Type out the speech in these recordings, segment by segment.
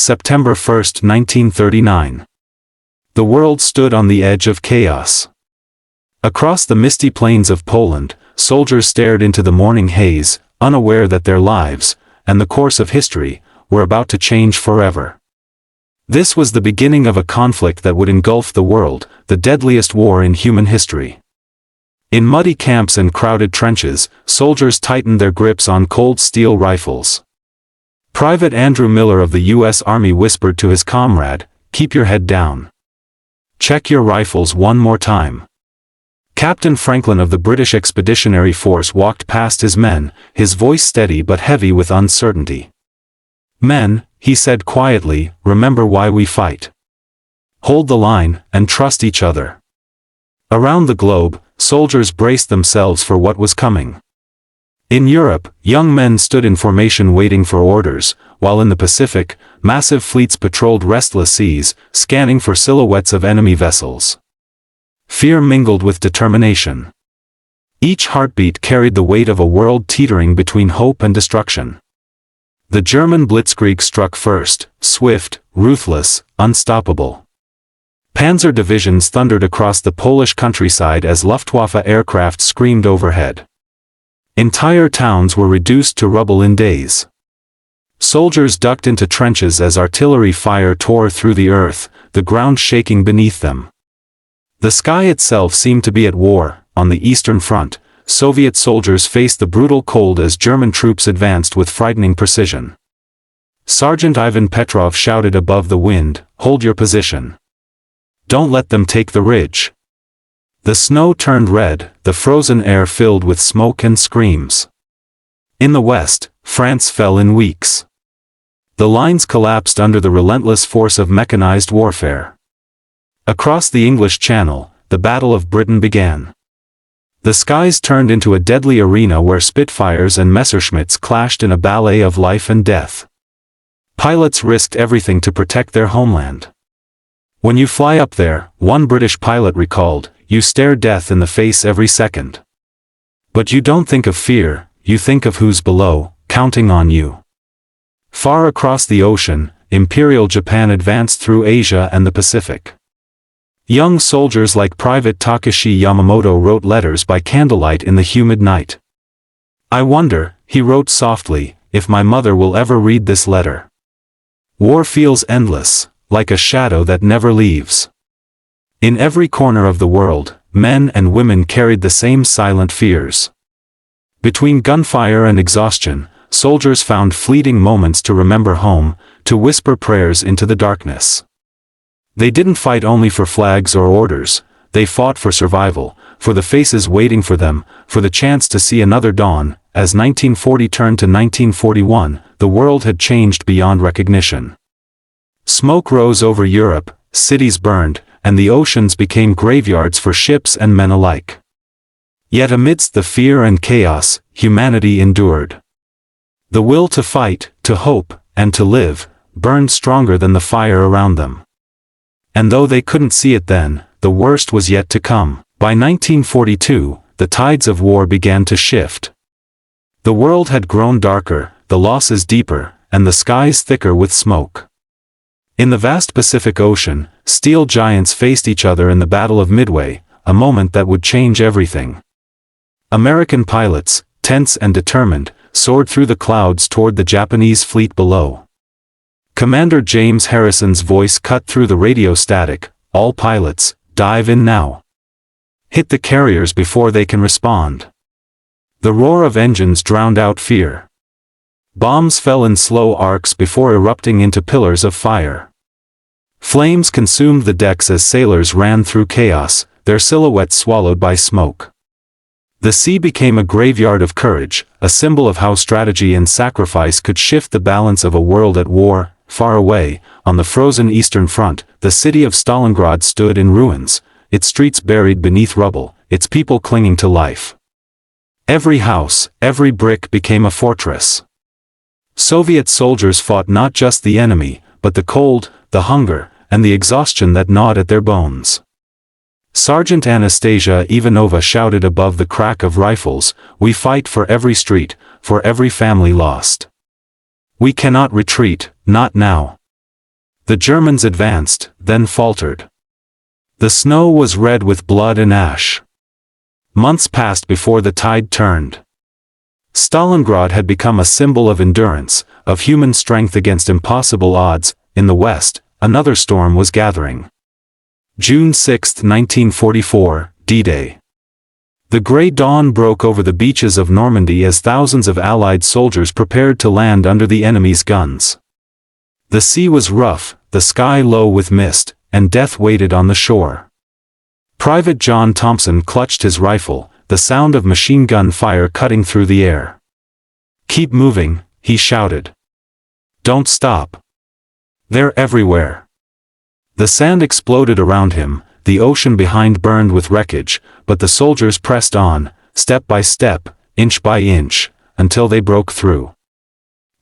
September 1, 1939. The world stood on the edge of chaos. Across the misty plains of Poland, soldiers stared into the morning haze, unaware that their lives, and the course of history, were about to change forever. This was the beginning of a conflict that would engulf the world, the deadliest war in human history. In muddy camps and crowded trenches, soldiers tightened their grips on cold steel rifles. Private Andrew Miller of the U.S. Army whispered to his comrade, "Keep your head down. Check your rifles one more time." Captain Franklin of the British Expeditionary Force walked past his men, his voice steady but heavy with uncertainty. "Men," he said quietly, "remember why we fight. Hold the line, and trust each other." Around the globe, soldiers braced themselves for what was coming. In Europe, young men stood in formation waiting for orders, while in the Pacific, massive fleets patrolled restless seas, scanning for silhouettes of enemy vessels. Fear mingled with determination. Each heartbeat carried the weight of a world teetering between hope and destruction. The German Blitzkrieg struck first, swift, ruthless, unstoppable. Panzer divisions thundered across the Polish countryside as Luftwaffe aircraft screamed overhead. Entire towns were reduced to rubble in days. Soldiers ducked into trenches as artillery fire tore through the earth, the ground shaking beneath them. The sky itself seemed to be at war. On the Eastern Front, Soviet soldiers faced the brutal cold as German troops advanced with frightening precision. Sergeant Ivan Petrov shouted above the wind, "Hold your position. Don't let them take the ridge." The snow turned red, the frozen air filled with smoke and screams. In the west, France fell in weeks. The lines collapsed under the relentless force of mechanized warfare. Across the English Channel, the Battle of Britain began. The skies turned into a deadly arena where Spitfires and Messerschmitts clashed in a ballet of life and death. Pilots risked everything to protect their homeland. "When you fly up there," one British pilot recalled, "you stare death in the face every second. But you don't think of fear, you think of who's below, counting on you." Far across the ocean, Imperial Japan advanced through Asia and the Pacific. Young soldiers like Private Takeshi Yamamoto wrote letters by candlelight in the humid night. "I wonder," he wrote softly, "if my mother will ever read this letter. War feels endless, like a shadow that never leaves." In every corner of the world, men and women carried the same silent fears. Between gunfire and exhaustion, soldiers found fleeting moments to remember home, to whisper prayers into the darkness. They didn't fight only for flags or orders, they fought for survival, for the faces waiting for them, for the chance to see another dawn. As 1940 turned to 1941, the world had changed beyond recognition. Smoke rose over Europe, cities burned, and the oceans became graveyards for ships and men alike. Yet amidst the fear and chaos, humanity endured. The will to fight, to hope, and to live, burned stronger than the fire around them. And though they couldn't see it then, the worst was yet to come. By 1942, the tides of war began to shift. The world had grown darker, the losses deeper, and the skies thicker with smoke. In the vast Pacific Ocean, steel giants faced each other in the Battle of Midway, a moment that would change everything. American pilots, tense and determined, soared through the clouds toward the Japanese fleet below. Commander James Harrison's voice cut through the radio static, "All pilots, dive in now. Hit the carriers before they can respond." The roar of engines drowned out fear. Bombs fell in slow arcs before erupting into pillars of fire. Flames consumed the decks as sailors ran through chaos, their silhouettes swallowed by smoke. The sea became a graveyard of courage, a symbol of how strategy and sacrifice could shift the balance of a world at war. Far away, on the frozen Eastern Front, the city of Stalingrad stood in ruins, its streets buried beneath rubble, its people clinging to life. Every house, every brick became a fortress. Soviet soldiers fought not just the enemy, but the cold, the hunger, and the exhaustion that gnawed at their bones. Sergeant Anastasia Ivanova shouted above the crack of rifles, "We fight for every street, for every family lost. We cannot retreat, not now." The Germans advanced, then faltered. The snow was red with blood and ash. Months passed before the tide turned. Stalingrad had become a symbol of endurance, of human strength against impossible odds. In the west, another storm was gathering. June 6, 1944, D-Day. The grey dawn broke over the beaches of Normandy as thousands of Allied soldiers prepared to land under the enemy's guns. The sea was rough, the sky low with mist, and death waited on the shore. Private John Thompson clutched his rifle, the sound of machine gun fire cutting through the air. "Keep moving," he shouted. "Don't stop. They're everywhere." The sand exploded around him, the ocean behind burned with wreckage, but the soldiers pressed on, step by step, inch by inch, until they broke through.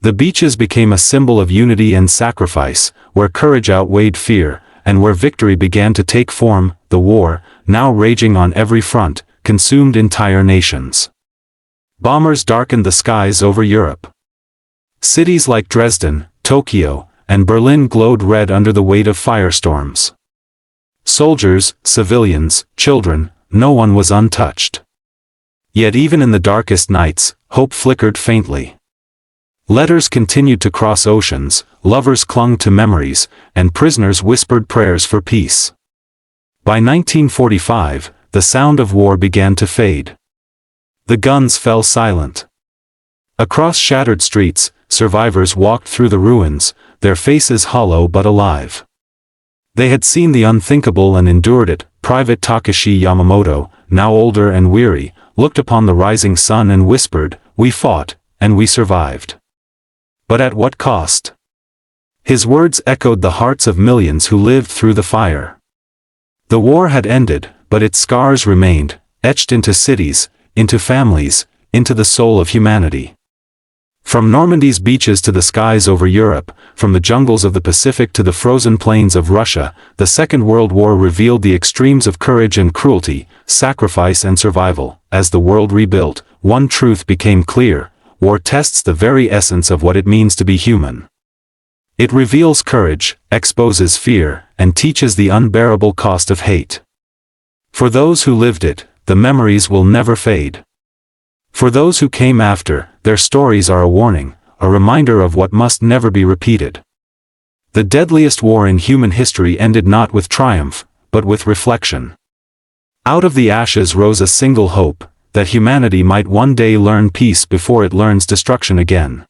The beaches became a symbol of unity and sacrifice, where courage outweighed fear, and where victory began to take form. The war, now raging on every front, consumed entire nations. Bombers darkened the skies over Europe. Cities like Dresden, Tokyo, and Berlin glowed red under the weight of firestorms. Soldiers, civilians, children, no one was untouched. Yet even in the darkest nights, hope flickered faintly. Letters continued to cross oceans, lovers clung to memories, and prisoners whispered prayers for peace. By 1945, the sound of war began to fade. The guns fell silent. Across shattered streets, survivors walked through the ruins, their faces hollow but alive. They had seen the unthinkable and endured it. Private Takeshi Yamamoto, now older and weary, looked upon the rising sun and whispered, "We fought, and we survived. But at what cost?" His words echoed the hearts of millions who lived through the fire. The war had ended, but its scars remained, etched into cities, into families, into the soul of humanity. From Normandy's beaches to the skies over Europe, from the jungles of the Pacific to the frozen plains of Russia, the Second World War revealed the extremes of courage and cruelty, sacrifice and survival. As the world rebuilt, one truth became clear: war tests the very essence of what it means to be human. It reveals courage, exposes fear, and teaches the unbearable cost of hate. For those who lived it, the memories will never fade. For those who came after, their stories are a warning, a reminder of what must never be repeated. The deadliest war in human history ended not with triumph, but with reflection. Out of the ashes rose a single hope, that humanity might one day learn peace before it learns destruction again.